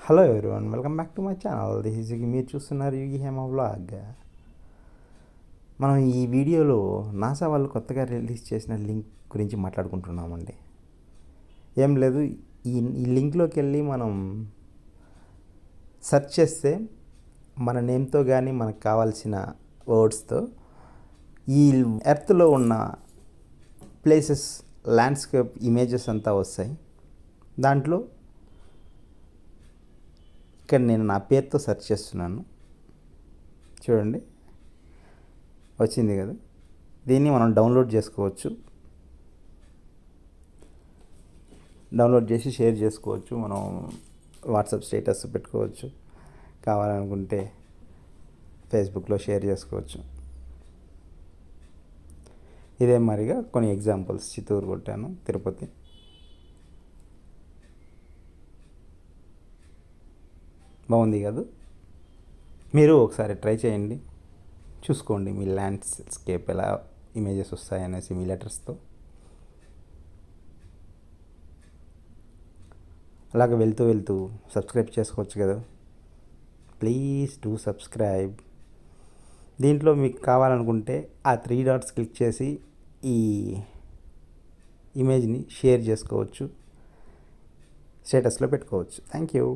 Hello everyone, welcome back to my channel. This is మీరు చూస్తున్నారు యూగి Hema vlog. మనం ఈ వీడియోలో నాసా వాళ్ళు కొత్తగా రిలీజ్ చేసిన లింక్ గురించి మాట్లాడుకుంటున్నామండి. ఏం లేదు, ఈ లింక్లోకి వెళ్ళి మనం సెర్చ్ చేస్తే మన నేమ్తో కానీ మనకు కావాల్సిన వర్డ్స్తో ఈ ఎర్త్లో ఉన్న ప్లేసెస్, ల్యాండ్స్కేప్ ఇమేజెస్ అంతా వస్తాయి. దాంట్లో ఇక్కడ నేను నా పేరుతో సెర్చ్ చేస్తున్నాను, చూడండి వచ్చింది కదా. దీన్ని మనం డౌన్లోడ్ చేసుకోవచ్చు, డౌన్లోడ్ చేసి షేర్ చేసుకోవచ్చు. మనం వాట్సాప్ స్టేటస్ పెట్టుకోవచ్చు, కావాలనుకుంటే ఫేస్బుక్లో షేర్ చేసుకోవచ్చు. ఇదే మరిగా కొన్ని ఎగ్జాంపుల్స్. చిత్తూరు కొట్టాను, తిరుపతి. బాగుంది కదా. మీరు ఒకసారి ట్రై చేయండి, చూసుకోండి మీ ల్యాండ్స్కేప్ ఎలా ఇమేజెస్ వస్తాయనేసి మీ లెటర్స్తో. అలాగే వెళ్తూ సబ్స్క్రైబ్ చేసుకోవచ్చు కదా. Please do subscribe. దీంట్లో మీకు కావాలనుకుంటే ఆ 3 డాట్స్ క్లిక్ చేసి ఈ ఇమేజ్ని షేర్ చేసుకోవచ్చు, స్టేటస్లో పెట్టుకోవచ్చు. Thank you.